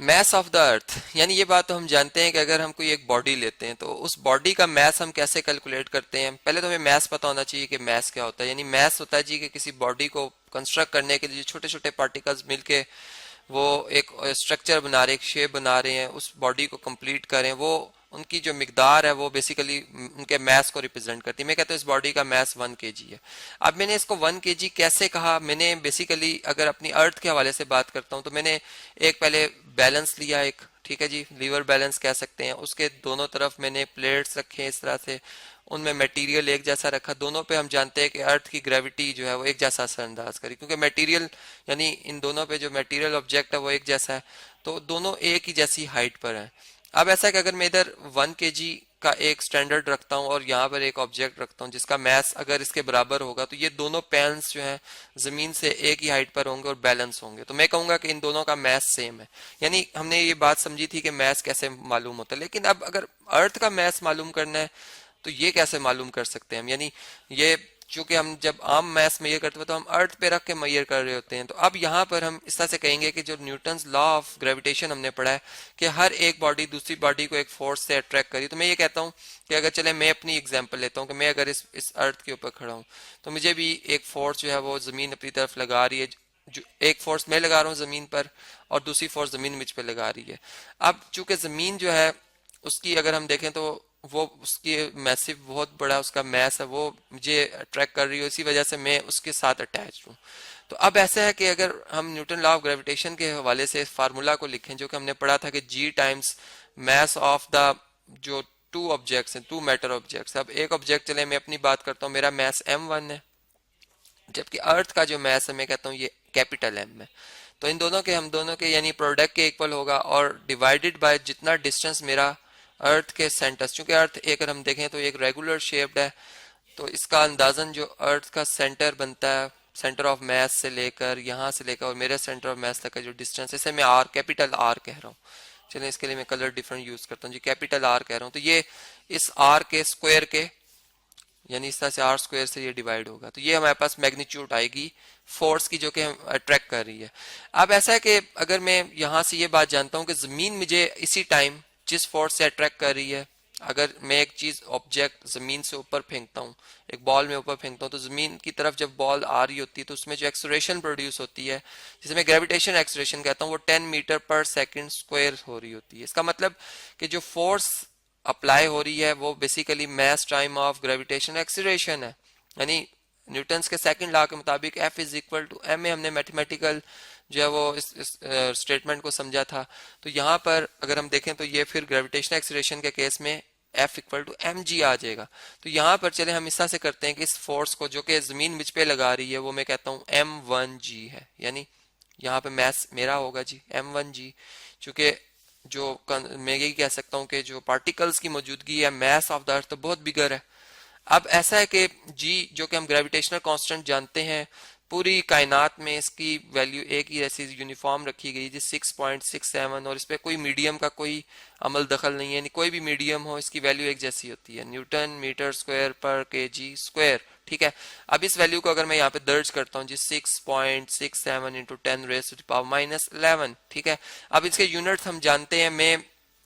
Mess of the अर्थ, यानी ये बात तो हम जानते हैं कि अगर हम कोई एक बॉडी लेते हैं तो उस बॉडी का मैस हम कैसे कैलकुलेट करते हैं। पहले तो हमें मैस पता होना चाहिए कि मैस क्या होता है। यानी मैस होता है जी कि किसी बॉडी को कंस्ट्रक्ट करने के लिए छोटे छोटे पार्टिकल्स मिलके वो एक स्ट्रक्चर बना रहे, एक शेप बना रहे हैं, उस बॉडी को कंप्लीट करें, वो उनकी जो मिकदार है वो बेसिकली उनके मैस को रिप्रेजेंट करती है। मैं कहता हूँ इस बॉडी का मैस 1 kg है। अब मैंने इसको 1 kg कैसे कहा, मैंने बेसिकली अगर अपनी अर्थ के हवाले से बात करता हूँ तो मैंने एक पहले बैलेंस लिया, एक ठीक है जी, लीवर बैलेंस कह सकते हैं। उसके दोनों तरफ मैंने प्लेट्स रखे इस तरह से, उनमें मटेरियल एक जैसा रखा। दोनों पे हम जानते हैं कि अर्थ की ग्रेविटी जो है वो एक जैसा असरअंदाज करी, क्योंकि मटेरियल यानी इन दोनों पे जो मटेरियल ऑब्जेक्ट है वो एक जैसा है, तो दोनों एक ही जैसी हाइट पर हैं। अब ऐसा है कि अगर मैं इधर 1 kg का एक स्टैंडर्ड रखता हूँ और यहाँ पर एक ऑब्जेक्ट रखता हूँ जिसका मैस अगर इसके बराबर होगा, तो ये दोनों पैन्स जो हैं जमीन से एक ही हाइट पर होंगे और बैलेंस होंगे, तो मैं कहूंगा कि इन दोनों का मैस सेम है। यानी हमने ये बात समझी थी कि मैस कैसे मालूम होता है, लेकिन अब अगर अर्थ का मैस मालूम करना है तो ये कैसे मालूम कर सकते हैं हम। यानी ये चूंकि हम जब आम मैथ मेजर करते हैं तो हम अर्थ पे रख के मेजर कर रहे होते हैं, तो अब यहाँ पर हम इस तरह से कहेंगे कि जो न्यूटन्स लॉ ऑफ ग्रेविटेशन हमने पढ़ा है कि हर एक बॉडी दूसरी बॉडी को एक फोर्स से अट्रैक्ट करी, तो मैं ये कहता हूँ कि अगर चले मैं अपनी एग्जांपल लेता हूँ कि मैं अगर इस अर्थ के ऊपर खड़ा हूँ तो मुझे भी एक फोर्स जो है वो जमीन अपनी तरफ लगा रही है, जो एक फोर्स मैं लगा रहा हूँ जमीन पर और दूसरी फोर्स जमीन मुझ पे लगा रही है। अब चूंकि जमीन जो है उसकी अगर हम देखें तो वो उसकी मैसिव बहुत बड़ा उसका मैस है, वो मुझे अट्रैक्ट कर रही है, इसी वजह से मैं उसके साथ अटैच हूँ। तो अब ऐसा है कि अगर हम न्यूटन लॉ ऑफ ग्रेविटेशन के हवाले से फार्मूला को लिखें जो कि हमने पढ़ा था कि जी टाइम्स मैस ऑफ द जो टू ऑब्जेक्ट्स हैं, टू मैटर ऑब्जेक्ट्स। अब एक ऑब्जेक्ट चले मैं अपनी बात करता हूँ, मेरा मैस m1 है, जबकि अर्थ का जो मैस है मैं कहता हूँ ये कैपिटल M है। तो इन दोनों के हम दोनों के यानी प्रोडक्ट के इक्वल होगा और डिवाइडेड बाय जितना डिस्टेंस मेरा अर्थ के सेंटर, चूंकि अर्थ एक अगर हम देखें तो एक रेगुलर शेप्ड है, तो इसका अंदाजन जो अर्थ का सेंटर बनता है, सेंटर ऑफ मैस से लेकर यहाँ से लेकर और मेरे सेंटर ऑफ मैस तक का जो डिस्टेंस, इसे मैं आर कैपिटल आर कह रहा हूँ। चलिए इसके लिए मैं कलर डिफरेंट यूज करता हूँ जी, कैपिटल आर कह रहा हूँ। तो ये इस आर के स्क्वायर के यानी इस तरह से आर स्क्वायर से ये डिवाइड होगा, तो ये हमारे पास मैग्नीट्यूड आएगी फोर्स की जो कि हम अट्रैक्ट कर रही है। अब ऐसा है कि अगर मैं यहाँ से ये बात जानता हूँ कि जमीन मुझे इसी टाइम जिस फोर्स से अट्रैक्ट कर रही है, अगर मैं एक चीज ऑब्जेक्ट जमीन से ऊपर फेंकता हूँ, एक बॉल में ऊपर फेंकता हूँ, तो जमीन की तरफ जब बॉल आ रही होती है तो उसमें जो एक्सलेरेशन प्रोड्यूस होती है जिसे मैं ग्रेविटेशन एक्सलेरेशन कहता हूँ, वो 10 मीटर पर सेकंड स्क्वायर हो रही होती है। इसका मतलब कि जो फोर्स अप्लाई हो रही है वो basically mass time of gravitation acceleration है। यानी न्यूटन्स के सेकंड लॉ के मुताबिक F is equal to M में हमने मैथमेटिकल जो है वो इस स्टेटमेंट को समझा था। तो यहाँ पर अगर हम देखें तो ये फिर ग्रेविटेशन एक्सीलरेशन के केस में F इक्वल टू mg आ जाएगा। तो यहाँ पर चले हम इस तरह से करते हैं कि इस फोर्स को जो कि जमीन मुझ पे लगा रही है वो मैं कहता हूँ m1g है, यानी यहाँ पे मैस मेरा होगा जी m1g। चूंकि जो मैं यही कह सकता हूँ कि जो पार्टिकल्स की मौजूदगी है मैस ऑफ द अर्थ तो बहुत बिगर है। अब ऐसा है कि जी जो कि हम ग्रेविटेशनल कांस्टेंट जानते हैं, पूरी कायनात में इसकी वैल्यू एक ही ऐसी यूनिफॉर्म रखी गई जी 6.67, और इस पर कोई मीडियम का कोई अमल दखल नहीं है, यानी कोई भी मीडियम हो इसकी वैल्यू एक जैसी होती है, न्यूटन मीटर स्क्वायर पर केजी स्क्वायर। ठीक है, अब इस वैल्यू को अगर मैं यहाँ पे दर्ज करता हूँ G 6.67 into 10 raise to the power -11। ठीक है, अब इसके यूनिट हम जानते हैं, मैं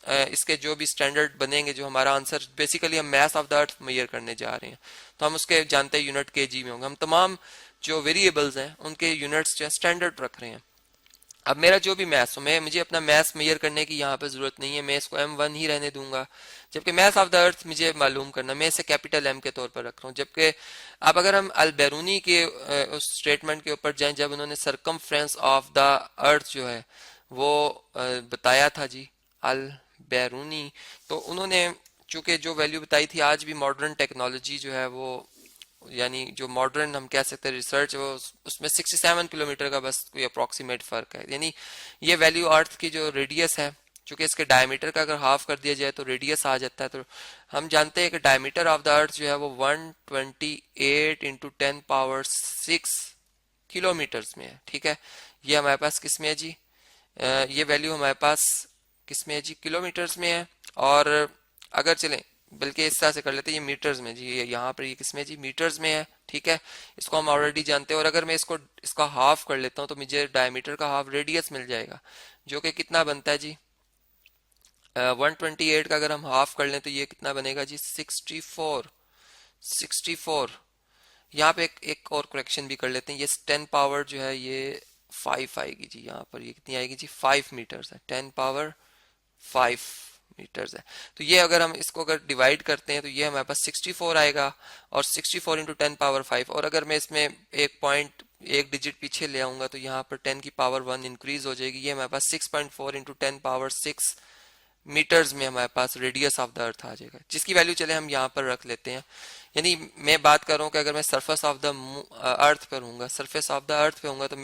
इसके जो भी स्टैंडर्ड बनेंगे, जो हमारा आंसर बेसिकली हम mass of the earth measure करने जा रहे हैं तो हम उसके जानते हैं यूनिट केजी में होंगे। हम तमाम जो वेरिएबल्स हैं उनके यूनिट्स जो है स्टैंडर्ड रख रहे हैं। अब मेरा जो भी मैथ्स हो, मैं मुझे अपना मैथ्स मेजर करने की यहाँ पे जरूरत नहीं है, मैं इसको m1 ही रहने दूंगा। जबकि मैथ्स ऑफ द अर्थ मुझे मालूम करना, मैं इसे कैपिटल M के तौर पर रख रहा हूँ। जबकि अब अगर हम अल बैरूनी के उस स्टेटमेंट के ऊपर जाएं जब उन्होंने सरकमफ्रेंस ऑफ द अर्थ जो है वो बताया था जी, अल बैरूनी, तो उन्होंने चूंकि जो वैल्यू बताई थी, आज भी मॉडर्न टेक्नोलॉजी जो है वो यानी जो मॉडर्न हम कह सकते हैं रिसर्च, वो उसमें 67 किलोमीटर का बस कोई अप्रोक्सीमेट फर्क है। यानी ये वैल्यू अर्थ की जो रेडियस है, चूंकि इसके डायमीटर का अगर हाफ कर दिया जाए तो रेडियस आ जाता है, तो हम जानते हैं कि डायमीटर ऑफ द अर्थ जो है वो 128 इंटू 10 पावर 6 किलोमीटर्स में है। ठीक है, ये हमारे पास किस में है जी, ये वैल्यू हमारे पास किस में है जी, किलोमीटर्स में है। और अगर चलें बल्कि इस तरह से कर लेते हैं, ये मीटर्स में जी, यहाँ पर ये किस में जी, मीटर्स में है। ठीक है, इसको हम ऑलरेडी जानते हैं। और अगर मैं इसका हाफ कर लेता हूँ तो मुझे डायमीटर का हाफ रेडियस मिल जाएगा, जो कि कितना बनता है जी 128 का अगर हम हाफ कर लें तो ये कितना बनेगा जी 64। यहाँ पे एक और करेक्शन भी कर लेते हैं, ये 10 पावर जो है ये 5 आएगी जी, यहाँ पर ये कितनी आएगी जी 5 मीटर्स है, 10 पावर 5 मीटर्स है। तो ये अगर हम इसको अगर डिवाइड करते हैं तो ये हमारे पास 64 आएगा, और 64 इंटू 10 पावर 5, और अगर मैं इसमें एक पॉइंट एक डिजिट पीछे ले आऊंगा तो यहाँ पर 10 की पावर 1 इंक्रीज हो जाएगी, ये हमारे पास 6.4 इंटू 10 पावर 6 मीटर्स में हमारे पास रेडियस ऑफ द अर्थ आ जाएगा, जिसकी वैल्यू चले हम यहाँ पर रख लेते हैं। यानी मैं बात कर रहा हूँ कि अगर मैं सरफेस ऑफ द अर्थ पर हूँ, सरफेस ऑफ द अर्थ पे हूँ, तो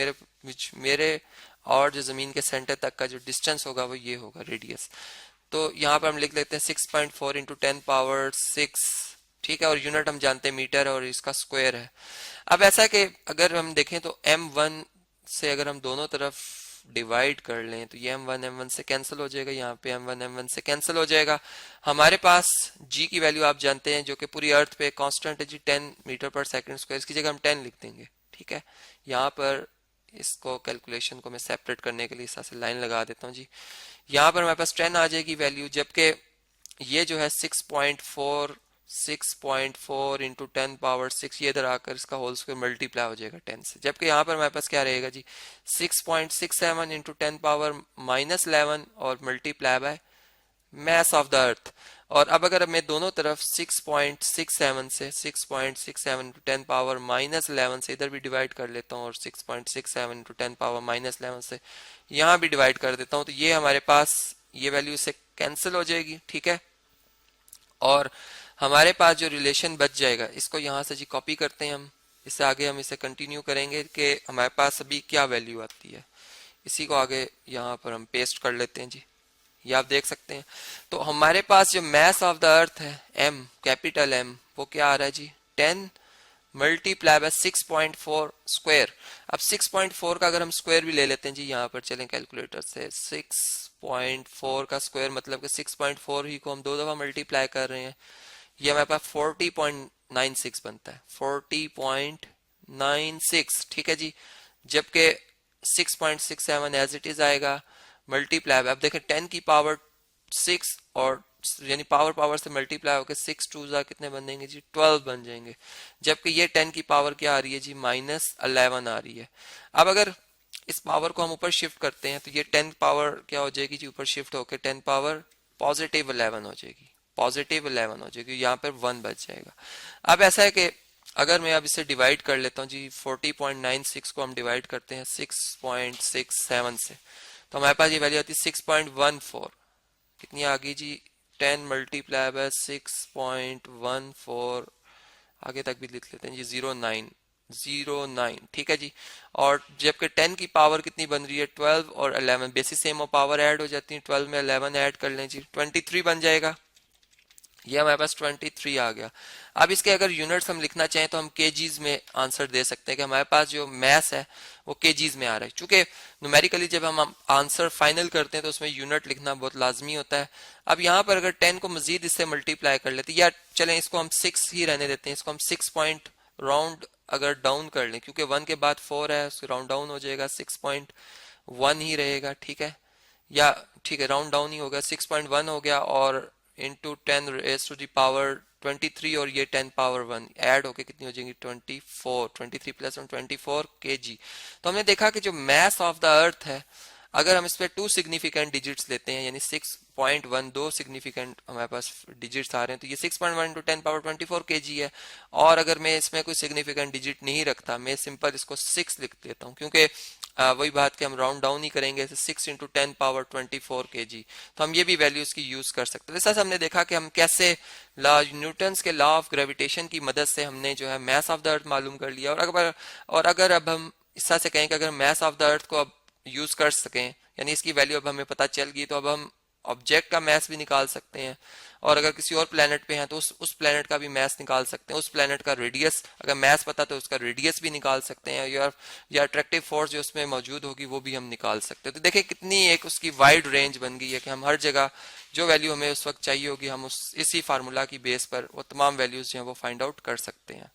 मेरे और जो जमीन के सेंटर तक का जो डिस्टेंस होगा वो ये होगा रेडियस। तो यहाँ पर हम लिख लेते हैं 6.4 इंटू 10 पावर 6, ठीक है, और यूनिट हम जानते हैं मीटर है और इसका स्क्वायर है। अब ऐसा है कि अगर हम देखें तो m1 से अगर हम दोनों तरफ डिवाइड कर लें तो ये m1 से कैंसिल हो जाएगा, यहाँ पे m1 से कैंसिल हो जाएगा। हमारे पास g की वैल्यू आप जानते हैं जो कि पूरी अर्थ पे कांस्टेंट है जी 10 मीटर पर सेकंड स्क्वायर, इसकी जगह हम 10 लिख देंगे, ठीक है। यहाँ पर इसको कैलकुलेशन को मैं सेपरेट करने के लिए इस तरह से लाइन लगा देता हूँ जी। यहाँ पर हमारे पास 10 आ जाएगी वैल्यू, जबकि ये जो है 6.4 इंटू 10 पावर 6 ये इधर आकर इसका होल स्क्वायर मल्टीप्लाई हो जाएगा 10 से, जबकि यहाँ पर हमारे पास क्या रहेगा जी 6.67 इंटू 10 पावर -11 और multiply by mass of the अर्थ। और अब अगर मैं दोनों तरफ 6.67 इंटू 10 पावर -11 से इधर भी डिवाइड कर लेता हूँ, और 6.67 इंटू 10 पावर -11 से यहाँ भी डिवाइड कर देता हूँ, तो ये हमारे पास ये वैल्यू से कैंसिल हो जाएगी, ठीक है। और हमारे पास जो रिलेशन बच जाएगा इसको यहाँ से जी कॉपी करते हैं हम, इससे आगे हम इसे कंटिन्यू करेंगे कि हमारे पास अभी क्या वैल्यू आती है, इसी को आगे यहाँ पर हम पेस्ट कर लेते हैं जी, ये आप देख सकते हैं। तो हमारे पास जो मैस ऑफ द अर्थ है m, कैपिटल M, वो क्या आ रहा है जी 10 मल्टीप्लाई बाय 6.4 स्क्वायर। अब 6.4 का अगर हम स्क्वायर भी ले लेते हैं जी, यहाँ पर चलें कैलकुलेटर से, 6.4 का स्क्वायर मतलब कि 6.4 ही को हम दो दफा मल्टीप्लाई कर रहे हैं, ये हमारे पास 40.96 बनता है, 40.96, ठीक है जी। जबकि 6.67 एज इट इज आएगा मल्टीप्लाई, अब देखें 10 की पावर 6 और यानी पावर से मल्टीप्लाई होकर 6 टू जा कितने बन जाएंगे जी 12 बन जाएंगे, जबकि ये 10 की पावर क्या आ रही है जी -11 आ रही है। अब अगर इस पावर को हम ऊपर शिफ्ट करते हैं तो ये 10 पावर क्या हो जाएगी जी ऊपर शिफ्ट होकर 10 पावर +11 हो जाएगी, +11 हो जाएगी, यहाँ पर 1 बच जाएगा। अब ऐसा है कि अगर मैं अब इसे डिवाइड कर लेता हूँ जी 40.96 को हम डिवाइड करते हैं 6.67 से, तो हमारे पास ये वैल्यू आती है 6.14, कितनी आ गई जी 10 मल्टीप्लाई बाय 6.14, आगे तक भी लिख लेते हैं जी 09, ठीक है जी। और जबकि 10 की पावर कितनी बन रही है 12 और 11, बेसिस सेम और पावर ऐड हो जाती है, 12 में 11 ऐड कर लें जी 23 बन जाएगा, ये हमारे पास 23 आ गया। अब इसके अगर यूनिट्स हम लिखना चाहें तो हम केजीज में आंसर दे सकते हैं कि हमारे पास जो मैस है वो केजीज में आ रहा है, चूंकि न्यूमेरिकली जब हम आंसर फाइनल करते हैं तो उसमें यूनिट लिखना बहुत लाजमी होता है। अब यहाँ पर अगर 10 को मजीद इससे मल्टीप्लाई कर लेते हैं, या चलें इसको हम 6 ही रहने देते हैं, इसको हम 6 पॉइंट राउंड अगर डाउन कर लें, क्योंकि 1 के बाद 4 है उसको राउंड डाउन हो जाएगा, 6.1 ही रहेगा, ठीक है, या ठीक है राउंड डाउन ही होगा, 6.1 हो गया, और into 10 raise to the power 23, और ये 10 पावर 1 ऐड होके कितनी हो जाएंगी 24, 23 प्लस 1 24 kg। तो हमने देखा कि जो मैस ऑफ द अर्थ है अगर हम इस पे 2 सिग्निफिकेंट डिजिट्स लेते हैं, यानी 6.1 2 सिग्निफिकेंट हमारे पास डिजिट्स आ रहे हैं, तो ये 6.1 इंटू 10 पावर 24 kg है। और अगर मैं इसमें कोई सिग्निफिकेंट डिजिट नहीं रखता, मैं सिंपल इसको 6 लिख देता हूँ, क्योंकि वही बात कि हम राउंड डाउन ही करेंगे, 6 इंटू 10 पावर 24 kg, तो हम ये भी वैल्यूज की यूज कर सकते हैं। जैसा हमने देखा कि हम कैसे न्यूटन्स के लॉ ऑफ ग्रेविटेशन की मदद से हमने जो है मैस ऑफ द अर्थ मालूम कर लिया, और अगर अब हम इस तरह से कहें कि अगर मैस ऑफ द अर्थ को अब यूज कर सकें, यानी इसकी वैल्यू अब हमें पता चल गई, तो अब हम ऑब्जेक्ट का मैस भी निकाल सकते हैं, और अगर किसी और प्लेनेट पे हैं तो उस प्लेनेट का भी मैस निकाल सकते हैं, उस प्लेनेट का रेडियस अगर मैस पता तो उसका रेडियस भी निकाल सकते हैं, या अट्रैक्टिव फोर्स जो उसमें मौजूद होगी वो भी हम निकाल सकते हैं। तो देखिए कितनी एक उसकी वाइड रेंज बन गई है कि हम हर जगह जो वैल्यू हमें उस वक्त चाहिए होगी हम इसी फार्मूला की बेस पर वो तमाम वैल्यूज जो है वो फाइंड आउट कर सकते हैं।